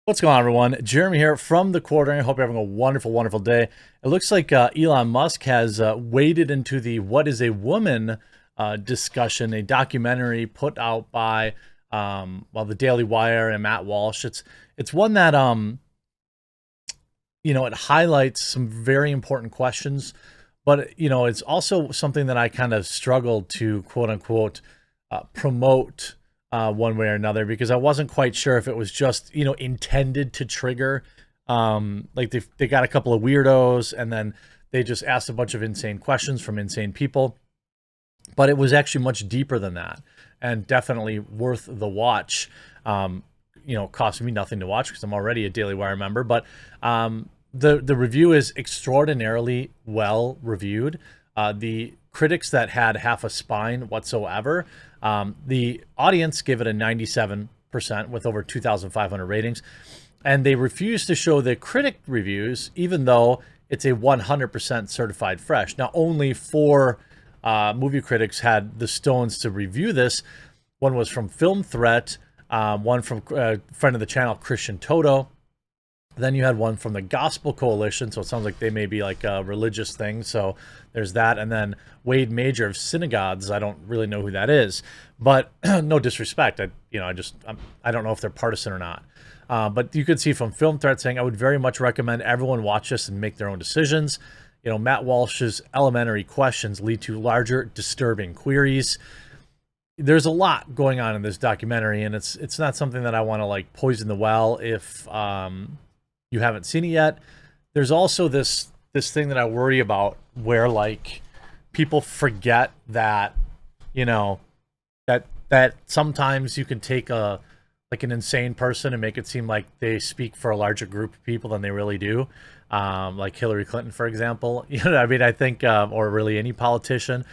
What's going on, everyone? Jeremy here from the Quartering. I hope you're having a wonderful, wonderful day. It looks like Elon Musk has waded into the "What is a Woman" discussion, a documentary put out by the Daily Wire and Matt Walsh. It's one that it highlights some very important questions, but it's also something that I kind of struggled to quote unquote promote one way or another, because I wasn't quite sure if it was just intended to trigger like they got a couple of weirdos and then they just asked a bunch of insane questions from insane people, but it was actually much deeper than that and definitely worth the watch. Cost me nothing to watch because I'm already a Daily Wire member, but the review is extraordinarily well reviewed. The critics that had half a spine whatsoever, the audience gave it a 97% with over 2,500 ratings, and they refused to show the critic reviews, even though it's a 100% certified fresh. Now, only four movie critics had the stones to review this. One was from Film Threat, one from a friend of the channel, Christian Toto. Then you had one from the Gospel Coalition, so it sounds like they may be like a religious thing. So there's that. And then Wade Major of Synagogues. I don't really know who that is, but no disrespect. I don't know if they're partisan or not. But you could see from Film Threat saying, I would very much recommend everyone watch this and make their own decisions. Matt Walsh's elementary questions lead to larger, disturbing queries. There's a lot going on in this documentary, and it's not something that I want to like poison the well if you haven't seen it yet. There's also this thing that I worry about where like people forget that that sometimes you can take an insane person and make it seem like they speak for a larger group of people than they really do. Like Hillary Clinton, for example. I think or really any politician.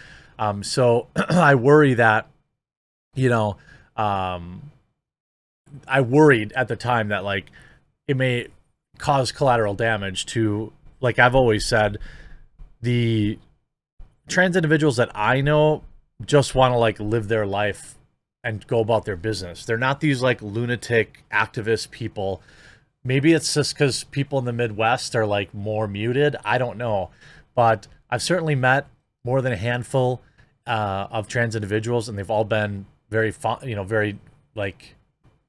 So I worry that I worried at the time that like it may cause collateral damage to, like I've always said, the trans individuals that I know just want to like live their life and go about their business. They're not these like lunatic activist people. Maybe it's just because people in the Midwest are like more muted. I don't know, but I've certainly met more than a handful of trans individuals, and they've all been very fun, very like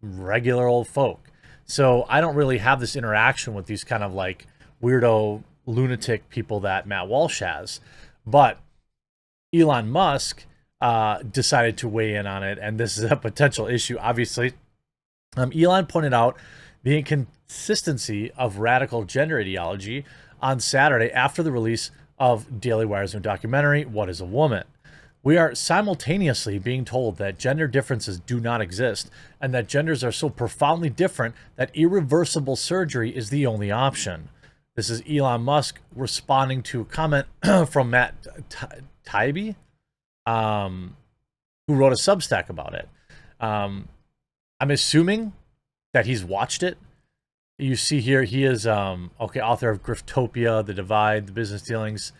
regular old folk. So I don't really have this interaction with these kind of like weirdo lunatic people that Matt Walsh has. But Elon Musk decided to weigh in on it, and this is a potential issue, obviously. Elon pointed out the inconsistency of radical gender ideology on Saturday after the release of Daily Wire's new documentary, What is a Woman? We are simultaneously being told that gender differences do not exist and that genders are so profoundly different that irreversible surgery is the only option. This is Elon Musk responding to a comment from Matt Taibbi, who wrote a Substack about it. I'm assuming that he's watched it. You see here, he is author of Griftopia, The Divide, The Business Dealings.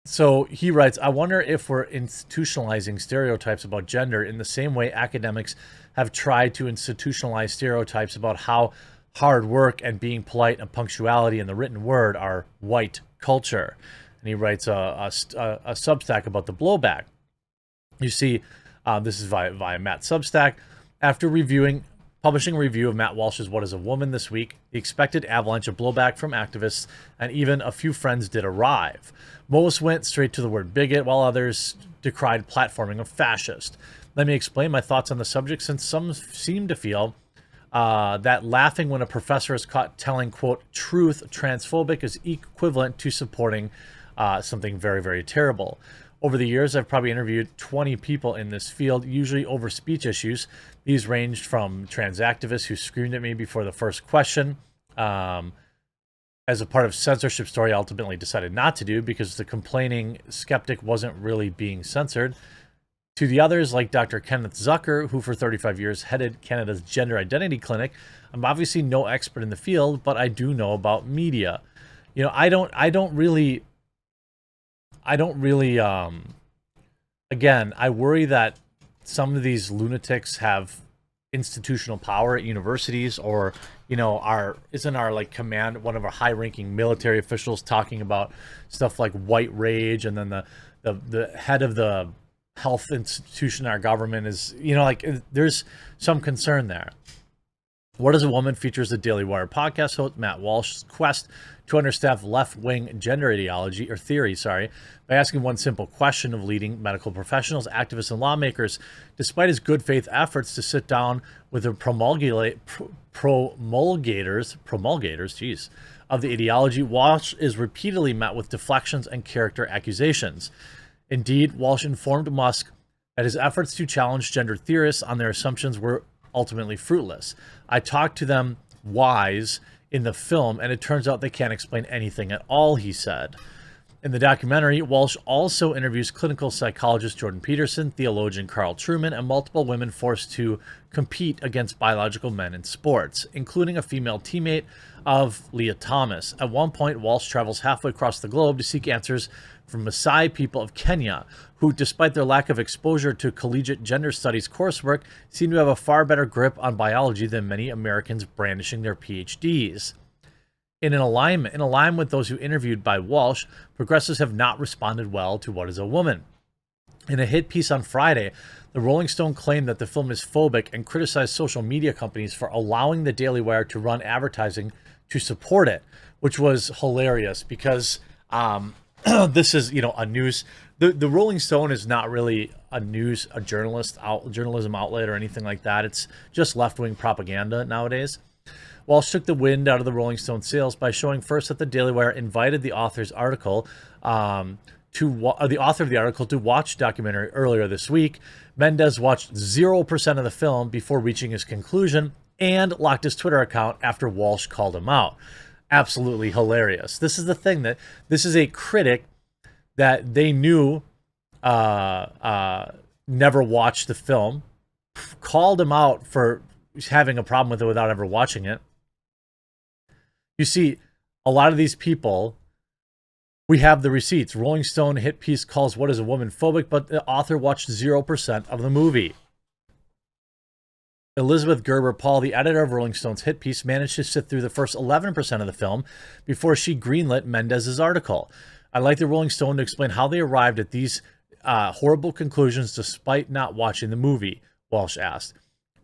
So he writes, I wonder if we're institutionalizing stereotypes about gender in the same way academics have tried to institutionalize stereotypes about how hard work and being polite and punctuality in the written word are white culture. And he writes a Substack about the blowback. You see, this is via Matt's Substack. After publishing a review of Matt Walsh's What is a Woman this week, the expected avalanche of blowback from activists and even a few friends did arrive. Most went straight to the word bigot, while others decried platforming of fascist. Let me explain my thoughts on the subject, since some seem to feel that laughing when a professor is caught telling, quote, truth transphobic is equivalent to supporting something very, very terrible. Over the years, I've probably interviewed 20 people in this field, usually over speech issues. These ranged from trans activists who screamed at me before the first question. As a part of censorship story, I ultimately decided not to do because the complaining skeptic wasn't really being censored. To the others, like Dr. Kenneth Zucker, who for 35 years headed Canada's Gender Identity Clinic, I'm obviously no expert in the field, but I do know about media. I don't really, again, I worry that some of these lunatics have institutional power at universities, or isn't our like command, one of our high-ranking military officials talking about stuff like white rage, and then the head of the health institution in our government is, there's some concern there. What is a Woman features the Daily Wire podcast host Matt Walsh's quest to understand left-wing gender ideology or theory, by asking one simple question of leading medical professionals, activists, and lawmakers. Despite his good faith efforts to sit down with the promulgators of the ideology, Walsh is repeatedly met with deflections and character accusations. Indeed, Walsh informed Musk that his efforts to challenge gender theorists on their assumptions were ultimately fruitless. I talked to them wise in the film, and it turns out they can't explain anything at all, he said. In the documentary, Walsh also interviews clinical psychologist Jordan Peterson, theologian Carl Trueman, and multiple women forced to compete against biological men in sports, including a female teammate of Leah Thomas. At one point, Walsh travels halfway across the globe to seek answers from Maasai people of Kenya, who, despite their lack of exposure to collegiate gender studies coursework, seem to have a far better grip on biology than many Americans brandishing their PhDs. In alignment with those who interviewed by Walsh, progressives have not responded well to What is a Woman. In a hit piece on Friday, the Rolling Stone claimed that the film is phobic and criticized social media companies for allowing the Daily Wire to run advertising to support it, which was hilarious because this is, a news. The Rolling Stone is not really a journalism outlet or anything like that. It's just left-wing propaganda nowadays. Walsh took the wind out of the Rolling Stone sails by showing first that the Daily Wire invited the author's article the author of the article to watch documentary earlier this week. Mendez watched 0% of the film before reaching his conclusion and locked his Twitter account after Walsh called him out. Absolutely hilarious. This is the thing, that this is a critic that they knew never watched the film, called him out for having a problem with it without ever watching it. You see, a lot of these people, we have the receipts. Rolling Stone hit piece calls What is a Woman phobic, but the author watched 0% of the movie. Elizabeth Gerber-Paul, the editor of Rolling Stone's hit piece, managed to sit through the first 11% of the film before she greenlit Mendez's article. I'd like the Rolling Stone to explain how they arrived at these horrible conclusions despite not watching the movie, Walsh asked.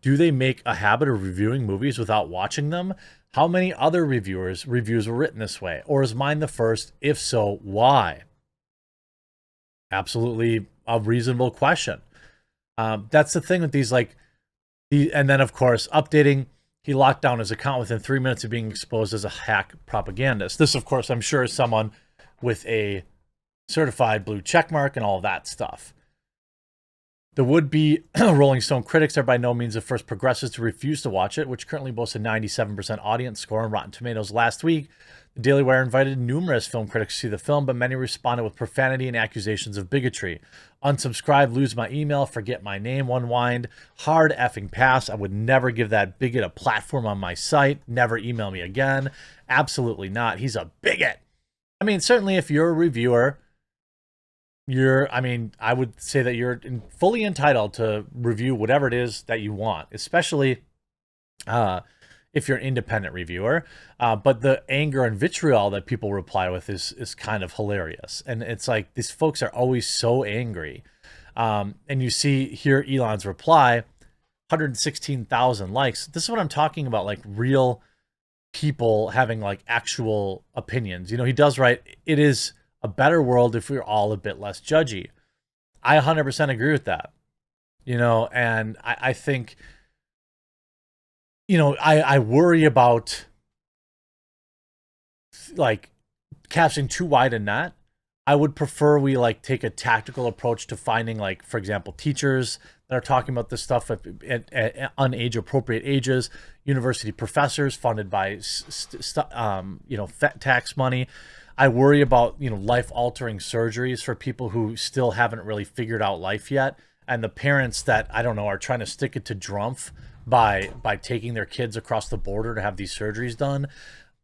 Do they make a habit of reviewing movies without watching them? How many other reviews were written this way? Or is mine the first? If so, why? Absolutely a reasonable question. That's the thing with these, and then, of course, updating, he locked down his account within 3 minutes of being exposed as a hack propagandist. This, of course, I'm sure is someone with a certified blue checkmark and all that stuff. The would-be Rolling Stone critics are by no means the first progressives to refuse to watch it, which currently boasts a 97% audience score on Rotten Tomatoes. Last week, the Daily Wire invited numerous film critics to see the film, but many responded with profanity and accusations of bigotry. Unsubscribe, lose my email, forget my name, unwind, hard effing pass. I would never give that bigot a platform on my site. Never email me again. Absolutely not. He's a bigot. I mean, certainly if you're a reviewer, I would say that you're fully entitled to review whatever it is that you want, especially if you're an independent reviewer. But the anger and vitriol that people reply with is kind of hilarious. And it's like, these folks are always so angry. And you see here Elon's reply, 116,000 likes. This is what I'm talking about, like real people having like actual opinions. He does write, it is a better world if we're all a bit less judgy. I 100% agree with that. And I think, I worry about like casting too wide a net. I would prefer we take a tactical approach to finding, for example, teachers that are talking about this stuff at unage appropriate ages, university professors funded by tax money. I worry about, life-altering surgeries for people who still haven't really figured out life yet, and the parents that, I don't know, are trying to stick it to Drumpf by taking their kids across the border to have these surgeries done.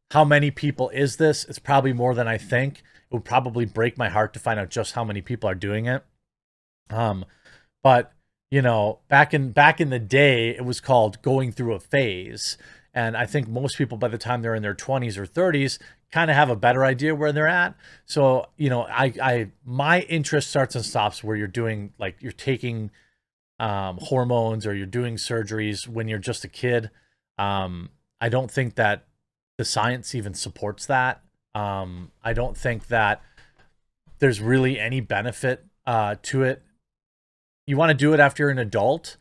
How many people is this? It's probably more than I think. It would probably break my heart to find out just how many people are doing it. But you know, back in the day, it was called going through a phase. And I think most people, by the time they're in their 20s or 30s, kind of have a better idea where they're at. So, you know, my interest starts and stops where you're doing, like, you're taking hormones or you're doing surgeries when you're just a kid. I don't think that the science even supports that. I don't think that there's really any benefit to it. You want to do it after you're an adult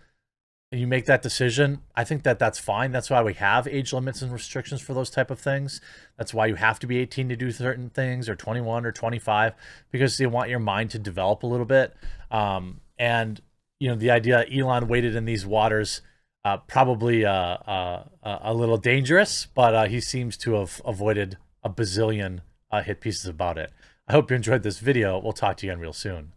and you make that decision, I think that that's fine. That's why we have age limits and restrictions for those type of things. That's why you have to be 18 to do certain things, or 21 or 25, because they want your mind to develop a little bit. And you know, the idea Elon waded in these waters, probably a little dangerous, but he seems to have avoided a bazillion hit pieces about it. I hope you enjoyed this video. We'll talk to you again real soon.